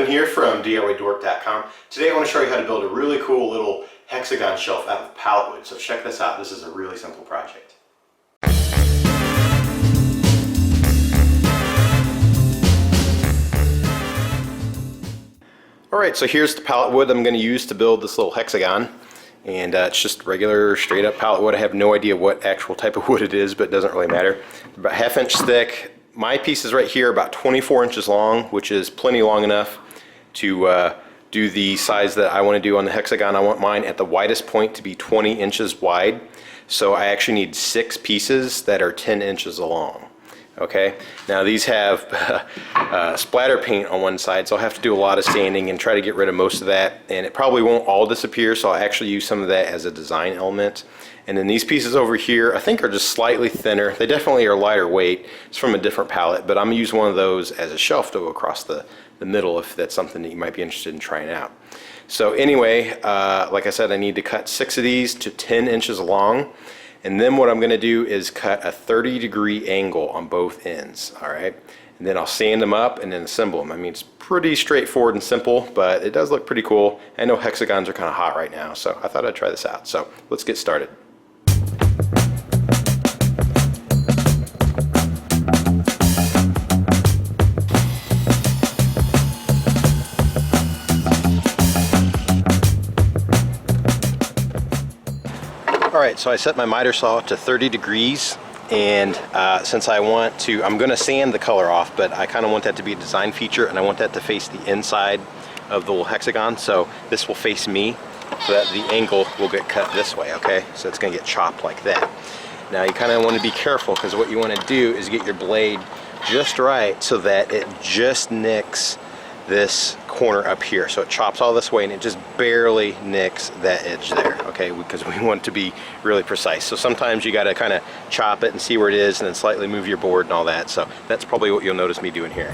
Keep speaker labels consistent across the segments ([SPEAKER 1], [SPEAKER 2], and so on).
[SPEAKER 1] Kevin here from DIYDork.com. Today I want to show you how to build a really cool little hexagon shelf out of pallet wood. So check this out. This is a really simple project. Alright, so here's the pallet wood I'm going to use to build this little hexagon. And it's just regular straight up pallet wood. I have no idea what actual type of wood it is, but it doesn't really matter. About 1/2 inch thick. My pieces right here are about 24 inches long, which is plenty long enough to do the size that I want to do on the hexagon. I want mine at the widest point to be 20 inches wide. So I actually need 6 pieces that are 10 inches long. Okay, now these have splatter paint on one side, so I'll have to do a lot of sanding and try to get rid of most of that, and it probably won't all disappear, so I'll actually use some of that as a design element. And then these pieces over here I think are just slightly thinner. They definitely are lighter weight. It's from a different pallet, but I'm gonna use one of those as a shelf to go across the middle if that's something that you might be interested in trying out. So anyway, like I said, I need to cut 6 of these to 10 inches long. And then what I'm going to do is cut a 30-degree angle on both ends, all right? And then I'll sand them up and then assemble them. I mean, it's pretty straightforward and simple, but it does look pretty cool. I know hexagons are kind of hot right now, so I thought I'd try this out. So let's get started. Alright, so I set my miter saw to 30 degrees, and since I'm going to sand the color off, but I kind of want that to be a design feature, and I want that to face the inside of the little hexagon, so this will face me, so that the angle will get cut this way, okay? So it's going to get chopped like that. Now you kind of want to be careful, because what you want to do is get your blade just right so that it just nicks this corner up here, so it chops all this way and it just barely nicks that edge there, okay, because we want it to be really precise. So sometimes you got to kind of chop it and see where it is and then slightly move your board and all that. So that's probably what you'll notice me doing here.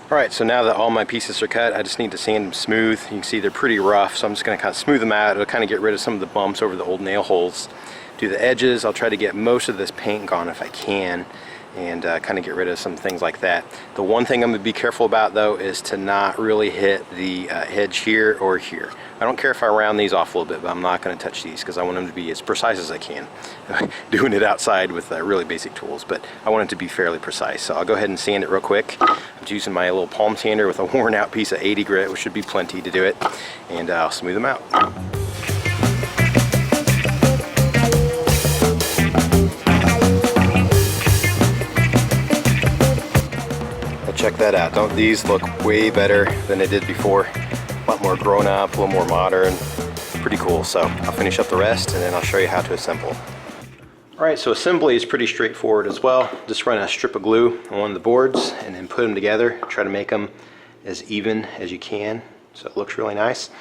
[SPEAKER 1] Alright, so now that all my pieces are cut, I just need to sand them smooth. You can see they're pretty rough, so I'm just going to kind of smooth them out. It'll kind of get rid of some of the bumps over the old nail holes. Do the edges. I'll try to get most of this paint gone if I can, and kind of get rid of some things like that. The one thing I'm going to be careful about though is to not really hit the edge here or here. I don't care if I round these off a little bit, but I'm not going to touch these because I want them to be as precise as I can. Doing it outside with really basic tools, but I want it to be fairly precise. So I'll go ahead and sand it real quick. I'm just using my little palm sander with a worn out piece of 80 grit, which should be plenty to do it, and I'll smooth them out. Check that out. Don't these look way better than they did before? A lot more grown up, a little more modern. Pretty cool. So I'll finish up the rest and then I'll show you how to assemble. Alright, so assembly is pretty straightforward as well. Just run a strip of glue on one of the boards and then put them together. Try to make them as even as you can so it looks really nice.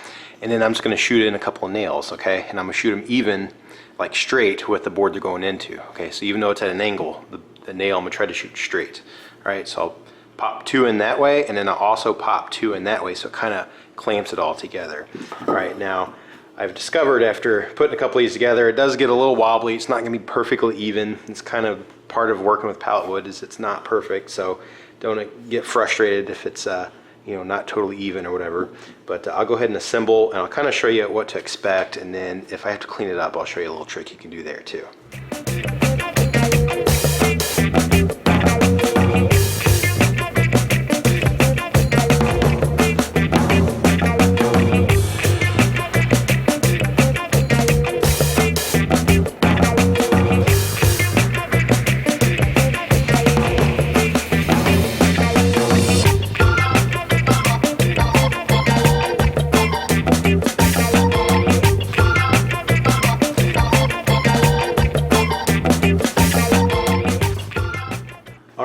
[SPEAKER 1] And then I'm just going to shoot in a couple of nails, okay? And I'm going to shoot them even, like straight with the board they're going into. Okay, so even though it's at an angle, the nail I'm going to try to shoot straight. Alright, so I'll pop 2 in that way, and then I'll also pop 2 in that way, so it kind of clamps it all together. All right, now I've discovered after putting a couple of these together, it does get a little wobbly. It's not going to be perfectly even. It's kind of part of working with pallet wood is it's not perfect, so don't get frustrated if it's you know, not totally even or whatever. But I'll go ahead and assemble, and I'll kind of show you what to expect, and then if I have to clean it up, I'll show you a little trick you can do there too.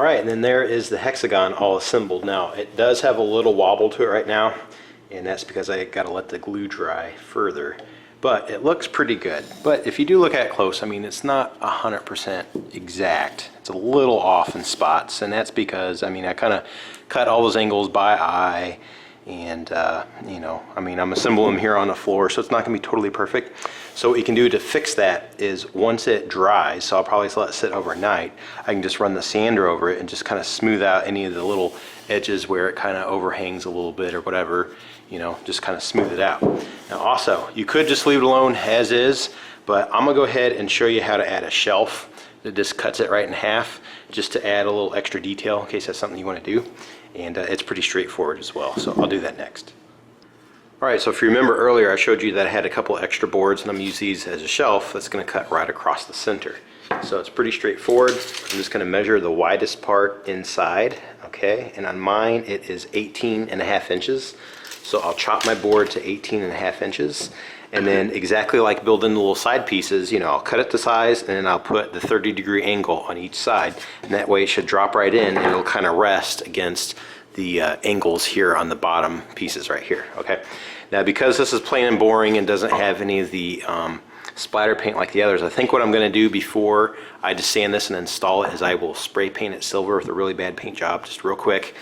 [SPEAKER 1] And then there is the hexagon all assembled. Now it does have a little wobble to it right now, and that's because I got to let the glue dry further, but it looks pretty good. But if you do look at it close, I mean, it's not 100% exact. It's a little off in spots, and that's because, I mean, I kind of cut all those angles by eye, And you know, I mean, I'm assembling them here on the floor, so it's not gonna be totally perfect. So what you can do to fix that is once it dries, so I'll probably let it sit overnight, I can just run the sander over it and just kind of smooth out any of the little edges where it kind of overhangs a little bit or whatever, you know, just kind of smooth it out. Now also, you could just leave it alone as is, but I'm gonna go ahead and show you how to add a shelf that just cuts it right in half, just to add a little extra detail in case that's something you want to do. And it's pretty straightforward as well, so I'll do that next. Alright, so if you remember earlier I showed you that I had a couple extra boards and I'm using these as a shelf that's going to cut right across the center. So it's pretty straightforward. I'm just going to measure the widest part inside, okay, and on mine it is 18.5 inches. So I'll chop my board to 18.5 inches, and then exactly like building the little side pieces, you know, I'll cut it to size and then I'll put the 30-degree angle on each side, and that way it should drop right in and it'll kind of rest against the angles here on the bottom pieces right here, okay? Now because this is plain and boring and doesn't have any of the splatter paint like the others, I think what I'm going to do before I just sand this and install it is I will spray paint it silver with a really bad paint job, just real quick,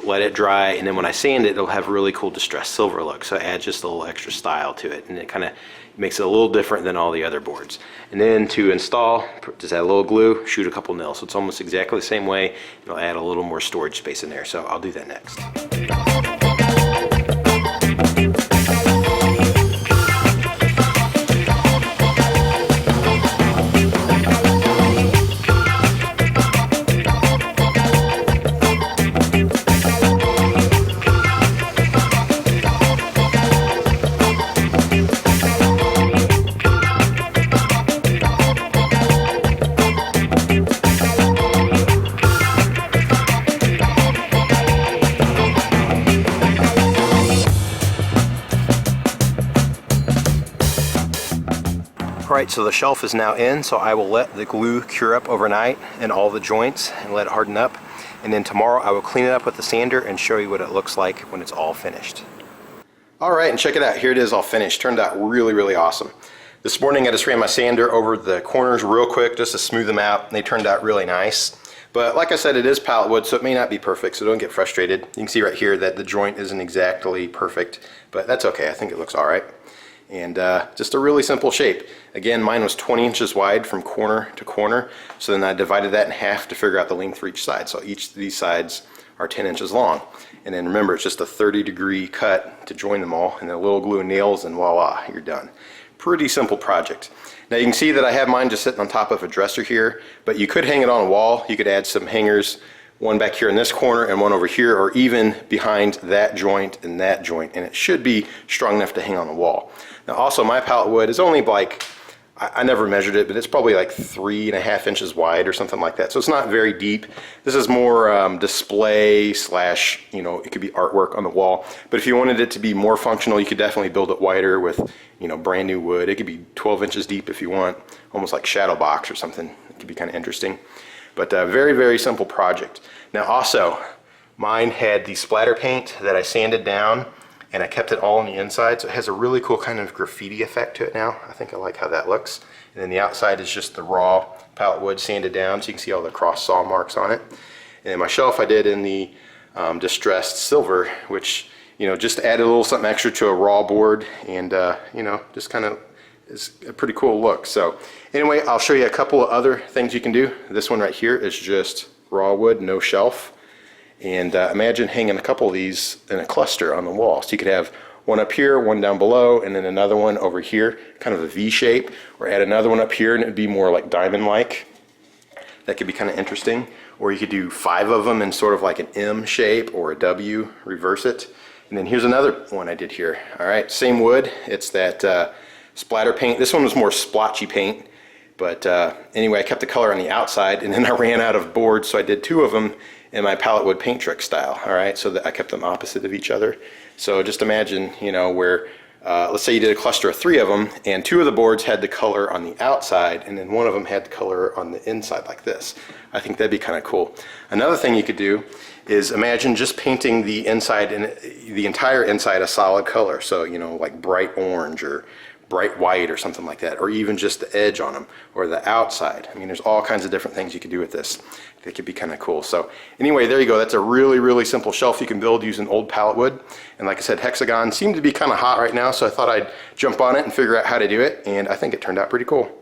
[SPEAKER 1] let it dry, and then when I sand it, it'll have a really cool distressed silver look, so it adds just a little extra style to it, and it kind of makes it a little different than all the other boards. And then to install, just add a little glue, shoot a couple nails, so it's almost exactly the same way. It'll add a little more storage space in there, so I'll do that next. Alright, so the shelf is now in, so I will let the glue cure up overnight in all the joints and let it harden up. And then tomorrow I will clean it up with the sander and show you what it looks like when it's all finished. Alright, and check it out. Here it is all finished. Turned out really, really awesome. This morning I just ran my sander over the corners real quick just to smooth them out, and they turned out really nice. But like I said, it is pallet wood, so it may not be perfect, so don't get frustrated. You can see right here that the joint isn't exactly perfect, but that's okay. I think it looks alright. And just a really simple shape. Again, mine was 20 inches wide from corner to corner, so then I divided that in half to figure out the length for each side. So each of these sides are 10 inches long. And then remember, it's just a 30-degree cut to join them all, and then a little glue and nails, and voila, you're done. Pretty simple project. Now you can see that I have mine just sitting on top of a dresser here, but you could hang it on a wall. You could add some hangers, one back here in this corner and one over here, or even behind that joint and that joint, and it should be strong enough to hang on the wall. Now also, my pallet wood is only like, I never measured it, but it's probably like 3.5 inches wide or something like that, so it's not very deep. This is more display slash, you know, it could be artwork on the wall, but if you wanted it to be more functional, you could definitely build it wider with, you know, brand new wood. It could be 12 inches deep if you want, almost like shadow box or something. It could be kind of interesting. But very, very simple project. Now also, mine had the splatter paint that I sanded down, and I kept it all on the inside, so it has a really cool kind of graffiti effect to it now. I think I like how that looks. And then the outside is just the raw pallet wood sanded down, so you can see all the cross saw marks on it. And then my shelf I did in the distressed silver, which, you know, just added a little something extra to a raw board, and you know, just kind of is a pretty cool look. So anyway, I'll show you a couple of other things you can do. This one right here is just raw wood, no shelf. And imagine hanging a couple of these in a cluster on the wall. So you could have one up here, one down below, and then another one over here, kind of a V shape, or add another one up here and it would be more like diamond-like. That could be kind of interesting. Or you could do 5 of them in sort of like an M shape or a W, reverse it. And then here's another one I did here. All right, same wood. It's that splatter paint. This one was more splotchy paint. But anyway, I kept the color on the outside, and then I ran out of boards, so I did 2 of them in my pallet wood paint trick style. All right, so that I kept them opposite of each other. So just imagine, you know, where let's say you did a cluster of 3 of them, and 2 of the boards had the color on the outside, and then one of them had the color on the inside like this. I think that'd be kind of cool. Another thing you could do is imagine just painting the inside and the entire inside a solid color. So, you know, like bright orange or bright white or something like that, or even just the edge on them or the outside. I mean, there's all kinds of different things you could do with this. It could be kind of cool. So anyway, there you go. That's a really, really simple shelf you can build using old pallet wood. And like I said, Hexagon seemed to be kind of hot right now, so I thought I'd jump on it and figure out how to do it, and I think it turned out pretty cool.